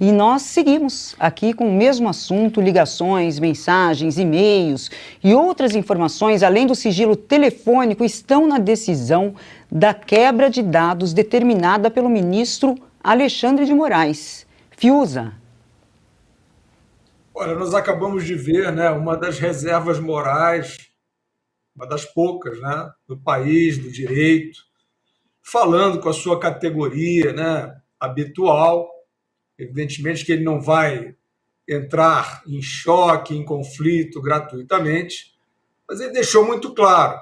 E nós seguimos aqui com o mesmo assunto, ligações, mensagens, e-mails e outras informações, além do sigilo telefônico, estão na decisão da quebra de dados determinada pelo ministro Alexandre de Moraes. Fiuza. Olha, nós acabamos de ver, né, uma das reservas morais, uma das poucas, né, do país, do direito, falando com a sua categoria, né, habitual. Evidentemente que ele não vai entrar em choque, em conflito gratuitamente, mas ele deixou muito claro: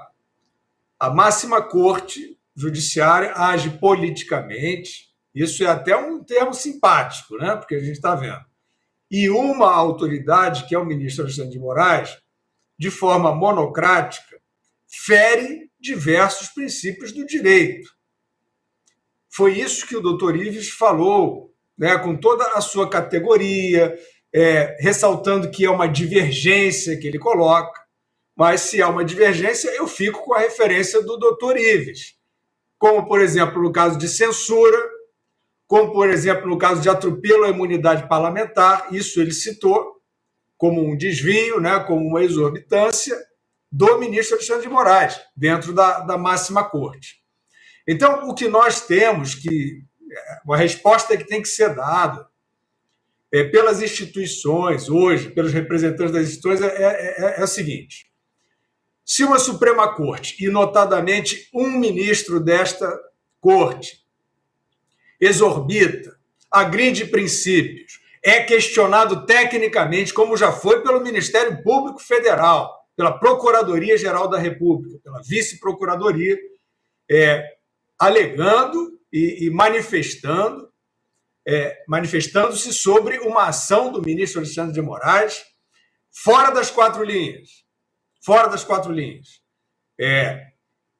a máxima corte judiciária age politicamente, isso é até um termo simpático, né, porque a gente está vendo, e uma autoridade, que é o ministro Alexandre de Moraes, de forma monocrática, fere diversos princípios do direito. Foi isso que o doutor Ives falou, né, com toda a sua categoria, ressaltando que é uma divergência que ele coloca, mas se há uma divergência, eu fico com a referência do doutor Ives, como, por exemplo, no caso de censura, como, por exemplo, no caso de atropelo à imunidade parlamentar, isso ele citou como um desvio, né, como uma exorbitância do ministro Alexandre de Moraes, dentro da máxima corte. Então, o que nós temos que... uma resposta que tem que ser dada pelas instituições, hoje, pelos representantes das instituições, é o seguinte: se uma Suprema Corte, e notadamente um ministro desta corte, exorbita, agride princípios, é questionado tecnicamente, como já foi pelo Ministério Público Federal, pela Procuradoria-Geral da República, pela Vice-Procuradoria, alegando e manifestando-se sobre uma ação do ministro Alexandre de Moraes fora das quatro linhas.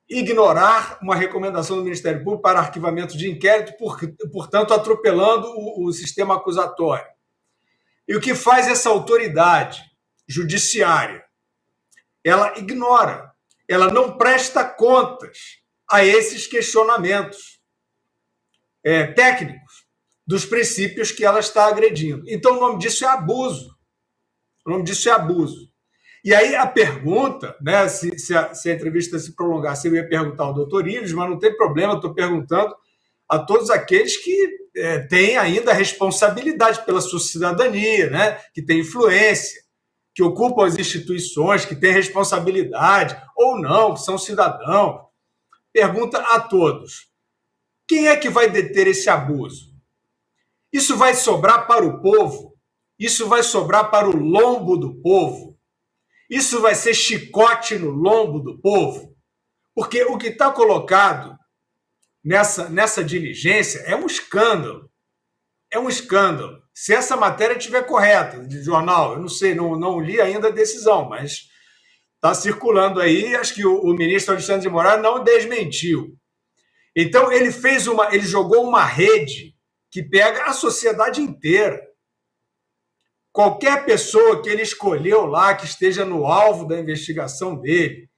Ignorar uma recomendação do Ministério Público para arquivamento de inquérito, portanto, atropelando o sistema acusatório. E o que faz essa autoridade judiciária? Ela ignora, ela não presta contas a esses questionamentos técnicos dos princípios que ela está agredindo. Então, o nome disso é abuso. E aí a pergunta, né, se a entrevista se prolongasse, eu ia perguntar ao doutor Ives, mas não tem problema, eu estou perguntando a todos aqueles que têm ainda responsabilidade pela sua cidadania, né, que têm influência, que ocupam as instituições, que têm responsabilidade, ou não, que são cidadãos. Pergunta a todos: quem é que vai deter esse abuso? Isso vai sobrar para o povo? Isso vai sobrar para o lombo do povo? Isso vai ser chicote no lombo do povo? Porque o que está colocado nessa diligência é um escândalo. Se essa matéria estiver correta, de jornal, eu não sei, não li ainda a decisão, mas está circulando aí, acho que o ministro Alexandre de Moraes não desmentiu. Então, ele jogou uma rede que pega a sociedade inteira. Qualquer pessoa que ele escolheu lá, que esteja no alvo da investigação dele,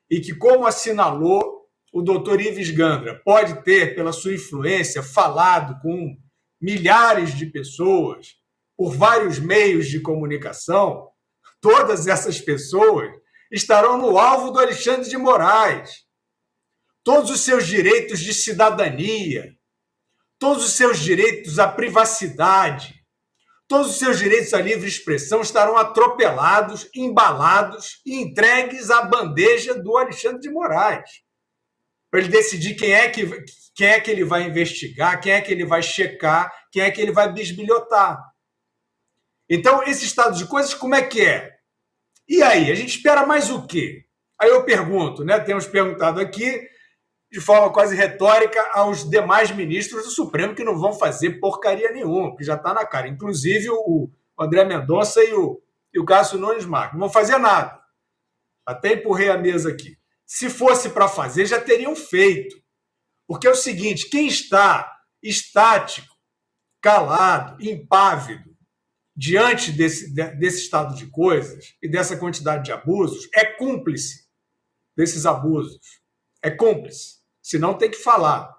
e que, como assinalou o doutor Ives Gandra, pode ter, pela sua influência, falado com milhares de pessoas por vários meios de comunicação, todas essas pessoas estarão no alvo do Alexandre de Moraes. Todos os seus direitos de cidadania, todos os seus direitos à privacidade, todos os seus direitos à livre expressão estarão atropelados, embalados e entregues à bandeja do Alexandre de Moraes, para ele decidir quem é que ele vai investigar, quem é que ele vai checar, quem é que ele vai bisbilhotar. Então, esse estado de coisas, como é que é? E aí, a gente espera mais o quê? Aí eu pergunto, né? Temos perguntado aqui, de forma quase retórica, aos demais ministros do Supremo, que não vão fazer porcaria nenhuma, que já está na cara. Inclusive o André Mendonça e o Cássio Nunes Marques. Não vão fazer nada. Até empurrei a mesa aqui. Se fosse para fazer, já teriam feito. Porque é o seguinte: quem está estático, calado, impávido, diante desse estado de coisas e dessa quantidade de abusos, é cúmplice desses abusos. É cúmplice. Senão tem que falar.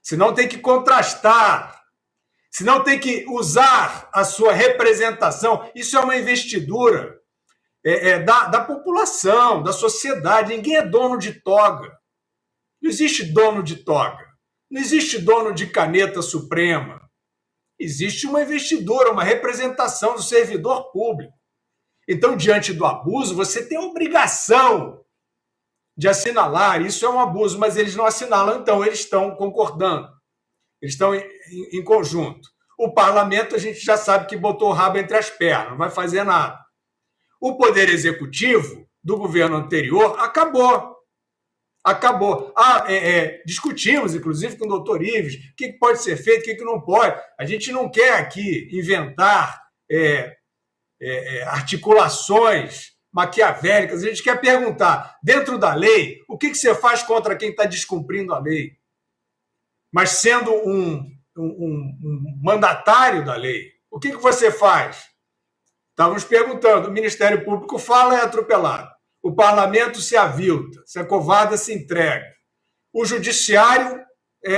Senão tem que contrastar. senão tem que usar a sua representação. Isso é uma investidura da população, da sociedade. Ninguém é dono de toga. Não existe dono de toga. Não existe dono de caneta suprema. Existe uma investidura, uma representação do servidor público. Então, diante do abuso, você tem a obrigação de assinalar. Isso é um abuso, mas eles não assinalam, então eles estão concordando. Eles estão em conjunto. O parlamento, a gente já sabe que botou o rabo entre as pernas, não vai fazer nada. O poder executivo do governo anterior acabou. Discutimos, inclusive, com o doutor Ives, o que pode ser feito, o que não pode. A gente não quer aqui inventar articulações maquiavélicas. A gente quer perguntar, dentro da lei, o que você faz contra quem está descumprindo a lei? Mas sendo um mandatário da lei, o que você faz? Estávamos perguntando, o Ministério Público fala, é atropelado. O parlamento se avilta, se acovarda, se entrega. O judiciário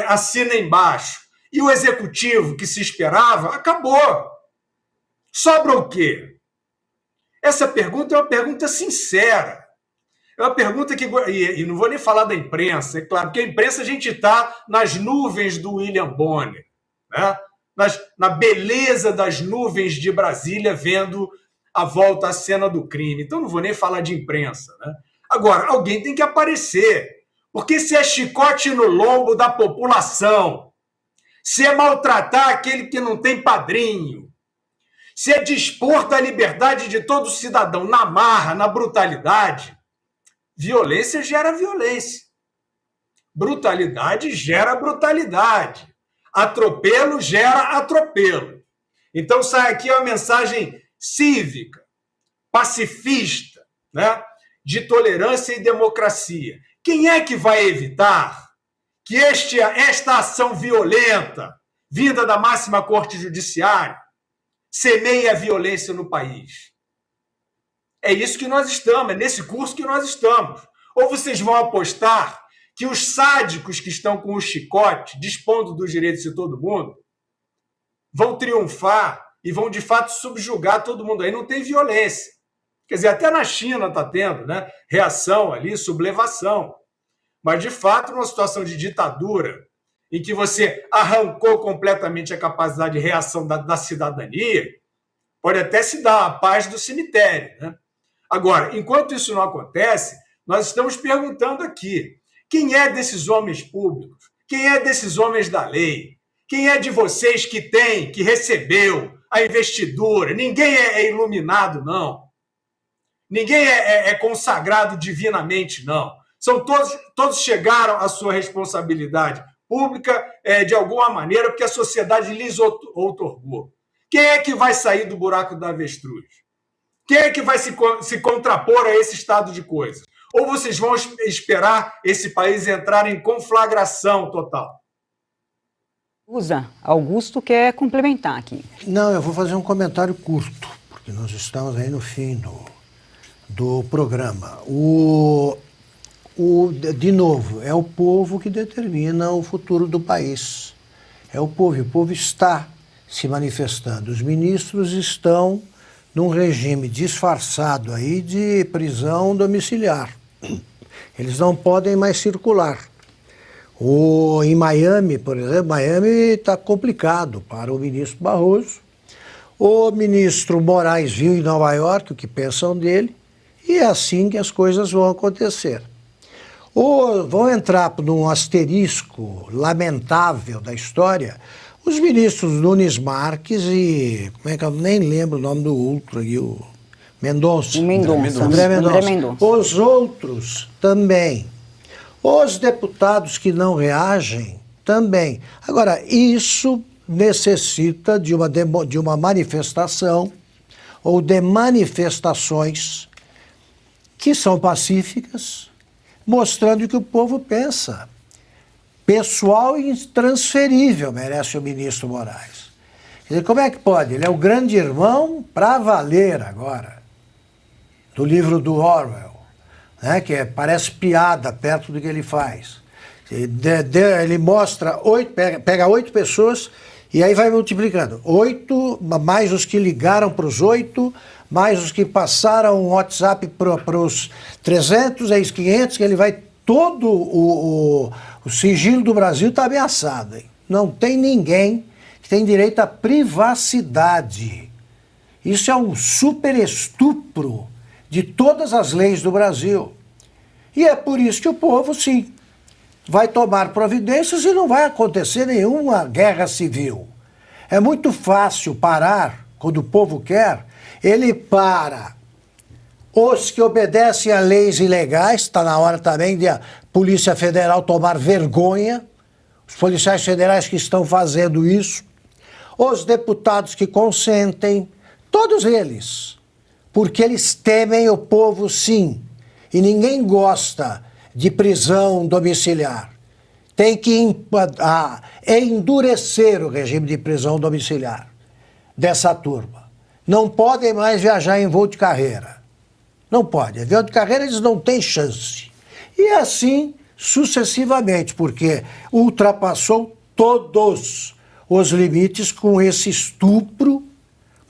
assina embaixo. E o executivo, que se esperava, acabou. Sobra o quê? Essa pergunta é uma pergunta sincera. É uma pergunta que... E não vou nem falar da imprensa, é claro, porque a imprensa a gente está nas nuvens do William Bonner, né? Na beleza das nuvens de Brasília, vendo a volta à cena do crime. Então, não vou nem falar de imprensa, né? Agora, alguém tem que aparecer. Porque se é chicote no lombo da população, se é maltratar aquele que não tem padrinho, se é dispor da liberdade de todo cidadão na marra, na brutalidade, violência gera violência. Brutalidade gera brutalidade. Atropelo gera atropelo. Então, sai aqui uma mensagem cívica, pacifista, né? De tolerância e democracia. Quem é que vai evitar que esta ação violenta, vinda da máxima corte judiciária, semeie a violência no país? É isso que nós estamos, é nesse curso que nós estamos. Ou vocês vão apostar que os sádicos que estão com o chicote, dispondo dos direitos de todo mundo, vão triunfar e vão, de fato, subjugar todo mundo. Aí não tem violência. Quer dizer, até na China está tendo, né, reação ali, sublevação. Mas, de fato, numa situação de ditadura, em que você arrancou completamente a capacidade de reação da cidadania, pode até se dar a paz do cemitério, né? Agora, enquanto isso não acontece, nós estamos perguntando aqui, quem é desses homens públicos? Quem é desses homens da lei? Quem é de vocês que recebeu a investidura? Ninguém é iluminado, não. Ninguém é consagrado divinamente, não. Todos chegaram à sua responsabilidade pública de alguma maneira, porque a sociedade lhes outorgou. Quem é que vai sair do buraco da avestruz? Quem é que vai se contrapor a esse estado de coisas? Ou vocês vão esperar esse país entrar em conflagração total? Augusto quer complementar aqui. Não, eu vou fazer um comentário curto, porque nós estamos aí no fim do programa. De novo, é o povo que determina o futuro do país. É o povo, e o povo está se manifestando. Os ministros estão num regime disfarçado aí de prisão domiciliar. Eles não podem mais circular. Em Miami, por exemplo, Miami está complicado para o ministro Barroso. O ministro Moraes viu em Nova York o que pensam dele, e é assim que as coisas vão acontecer. Vão entrar num asterisco lamentável da história os ministros Nunes Marques e... como é que eu nem lembro o nome do outro aqui, o Mendonça. André Mendonça. Os outros também. Os deputados que não reagem também. Agora, isso necessita de uma manifestação ou de manifestações que são pacíficas, mostrando o que o povo pensa. Pessoal e intransferível merece o ministro Moraes. Quer dizer, como é que pode? Ele é o grande irmão para valer agora, do livro do Orwell, né, que parece piada perto do que ele faz. Ele mostra pega 8 pessoas E aí vai multiplicando. 8, mais os que ligaram para os 8, mais os que passaram o WhatsApp para os 300, aí os 500, que ele vai... Todo o sigilo do Brasil está ameaçado. Hein? Não tem ninguém que tem direito à privacidade. Isso é um super estupro de todas as leis do Brasil. E é por isso que o povo, sim, vai tomar providências e não vai acontecer nenhuma guerra civil. É muito fácil parar, quando o povo quer, ele para. Os que obedecem a leis ilegais, está na hora também de a Polícia Federal tomar vergonha, os policiais federais que estão fazendo isso, os deputados que consentem, todos eles, porque eles temem o povo, sim, e ninguém gosta de prisão domiciliar. Tem que endurecer o regime de prisão domiciliar dessa turma. Não podem mais viajar em voo de carreira. Não pode. Avião de carreira eles não têm chance. E assim sucessivamente, porque ultrapassou todos os limites com esse estupro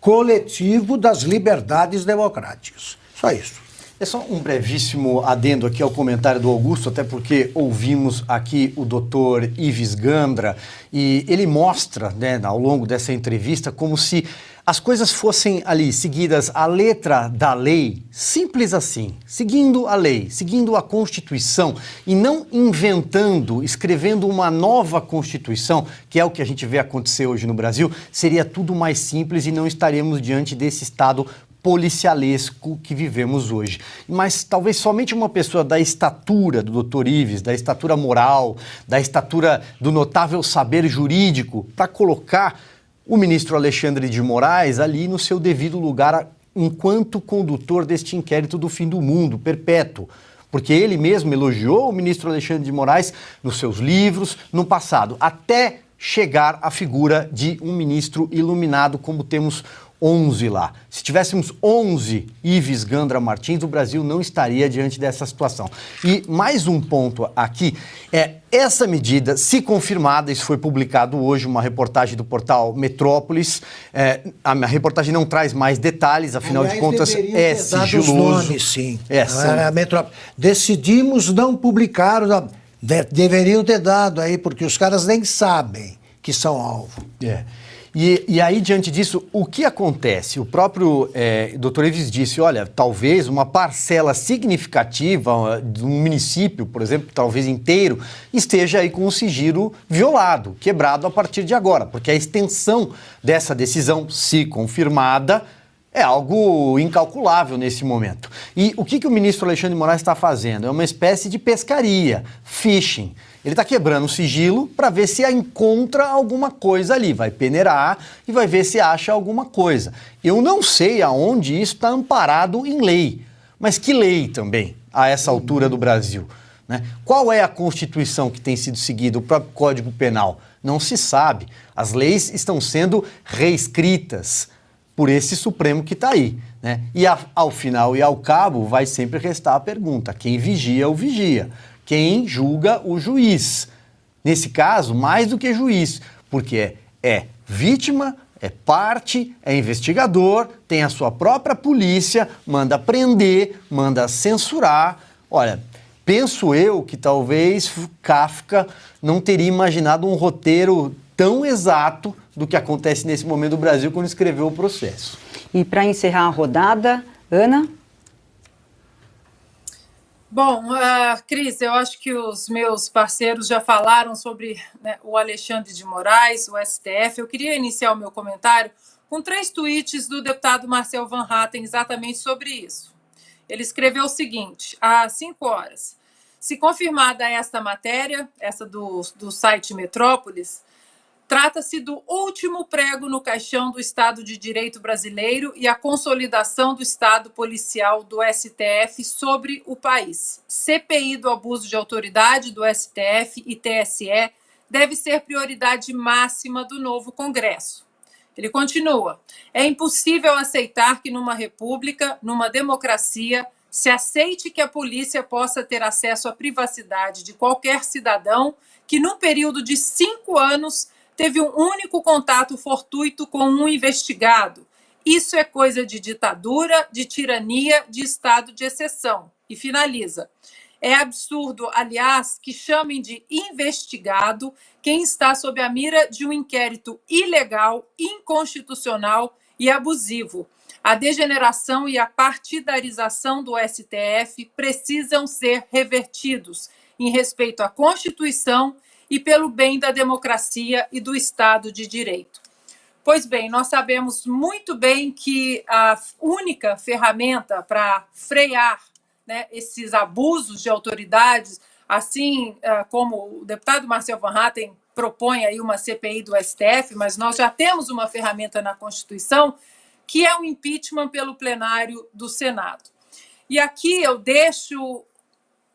coletivo das liberdades democráticas. Só isso. É só um brevíssimo adendo aqui ao comentário do Augusto, até porque ouvimos aqui o doutor Ives Gandra e ele mostra, né, ao longo dessa entrevista, como se as coisas fossem ali seguidas à letra da lei, simples assim, seguindo a lei, seguindo a Constituição e não inventando, escrevendo uma nova Constituição, que é o que a gente vê acontecer hoje no Brasil, seria tudo mais simples e não estaríamos diante desse estado policialesco que vivemos hoje. Mas talvez somente uma pessoa da estatura do Dr. Ives, da estatura moral, da estatura do notável saber jurídico, para colocar o ministro Alexandre de Moraes ali no seu devido lugar enquanto condutor deste inquérito do fim do mundo, perpétuo. Porque ele mesmo elogiou o ministro Alexandre de Moraes nos seus livros, no passado, até chegar à figura de um ministro iluminado como temos 11 lá. Se tivéssemos 11 Ives Gandra Martins, o Brasil não estaria diante dessa situação. E mais um ponto aqui é essa medida, se confirmada, isso foi publicado hoje, uma reportagem do portal Metrópolis. A reportagem não traz mais detalhes, afinal de contas é sigiloso. Os nomes, sim. Decidimos não publicar, deveriam ter dado aí, porque os caras nem sabem que são alvo. E aí, diante disso, o que acontece? O próprio Dr. Ives disse, olha, talvez uma parcela significativa de um município, por exemplo, talvez inteiro, esteja aí com o sigilo violado, quebrado a partir de agora, porque a extensão dessa decisão, se confirmada, é algo incalculável nesse momento. E o que o ministro Alexandre de Moraes está fazendo? É uma espécie de pescaria, fishing. Ele está quebrando o sigilo para ver se encontra alguma coisa ali, vai peneirar e vai ver se acha alguma coisa. Eu não sei aonde isso está amparado em lei, mas que lei também, a essa altura do Brasil, né? Qual é a Constituição que tem sido seguida, o próprio Código Penal? Não se sabe. As leis estão sendo reescritas por esse Supremo que está aí, né? E ao final e ao cabo vai sempre restar a pergunta, quem vigia o vigia? Quem julga o juiz? Nesse caso, mais do que juiz, porque é vítima, é parte, é investigador, tem a sua própria polícia, manda prender, manda censurar. Olha, penso eu que talvez Kafka não teria imaginado um roteiro tão exato do que acontece nesse momento do Brasil quando escreveu o processo. E para encerrar a rodada, Ana? Bom, Cris, eu acho que os meus parceiros já falaram sobre, né, o Alexandre de Moraes, o STF. Eu queria iniciar o meu comentário com 3 tweets do deputado Marcel Van Hatten exatamente sobre isso. Ele escreveu o seguinte, há 5 horas. Se confirmada esta matéria, essa do site Metrópolis, trata-se do último prego no caixão do Estado de Direito brasileiro e a consolidação do Estado policial do STF sobre o país. CPI do abuso de autoridade do STF e TSE deve ser prioridade máxima do novo Congresso. Ele continua, é impossível aceitar que numa república, numa democracia, se aceite que a polícia possa ter acesso à privacidade de qualquer cidadão que, num período de 5 anos, teve um único contato fortuito com um investigado. Isso é coisa de ditadura, de tirania, de estado de exceção. E finaliza. É absurdo, aliás, que chamem de investigado quem está sob a mira de um inquérito ilegal, inconstitucional e abusivo. A degeneração e a partidarização do STF precisam ser revertidos em respeito à Constituição e pelo bem da democracia e do Estado de Direito. Pois bem, nós sabemos muito bem que a única ferramenta para frear, né, esses abusos de autoridades, assim como o deputado Marcel Van Hatten propõe aí uma CPI do STF, mas nós já temos uma ferramenta na Constituição, que é o impeachment pelo plenário do Senado. E aqui eu deixo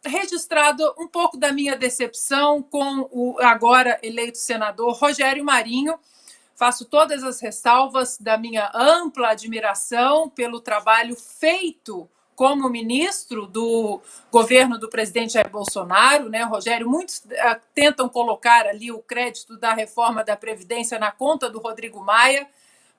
registrado um pouco da minha decepção com o agora eleito senador Rogério Marinho. Faço todas as ressalvas da minha ampla admiração pelo trabalho feito como ministro do governo do presidente Jair Bolsonaro, né, Rogério? Muitos tentam colocar ali o crédito da reforma da Previdência na conta do Rodrigo Maia,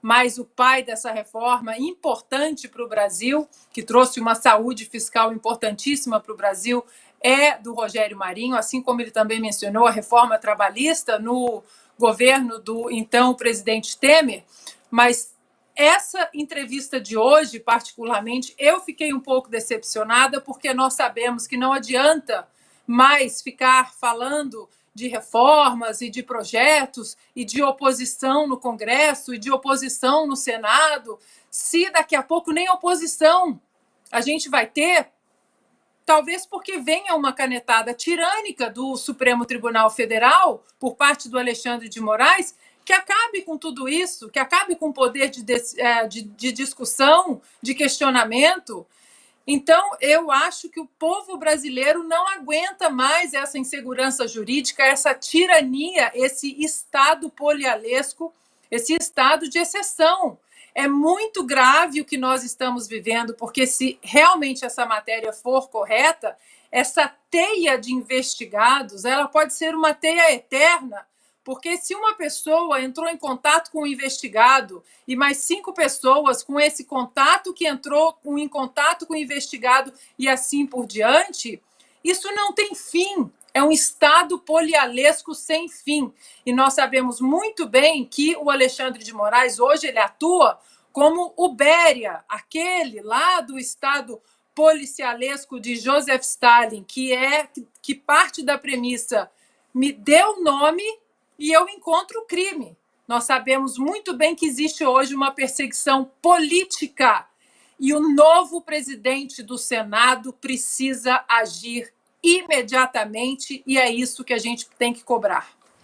mas o pai dessa reforma importante para o Brasil, que trouxe uma saúde fiscal importantíssima para o Brasil, é do Rogério Marinho, assim como ele também mencionou a reforma trabalhista no governo do então presidente Temer. Mas essa entrevista de hoje, particularmente, eu fiquei um pouco decepcionada, porque nós sabemos que não adianta mais ficar falando de reformas e de projetos e de oposição no Congresso e de oposição no Senado, se daqui a pouco nem oposição a gente vai ter, talvez porque venha uma canetada tirânica do Supremo Tribunal Federal por parte do Alexandre de Moraes, que acabe com tudo isso, que acabe com o poder de discussão, de questionamento. Então, eu acho que o povo brasileiro não aguenta mais essa insegurança jurídica, essa tirania, esse estado polialesco, esse estado de exceção. É muito grave o que nós estamos vivendo, porque se realmente essa matéria for correta, essa teia de investigados, ela pode ser uma teia eterna, porque se uma pessoa entrou em contato com o investigado e mais 5 pessoas com esse contato que entrou em contato com o investigado e assim por diante, isso não tem fim. É um estado polialesco sem fim. E nós sabemos muito bem que o Alexandre de Moraes, hoje, ele atua como o Béria, aquele lá do estado policialesco de Joseph Stalin, que parte da premissa me deu nome e eu encontro crime. Nós sabemos muito bem que existe hoje uma perseguição política e o novo presidente do Senado precisa agir imediatamente e é isso que a gente tem que cobrar.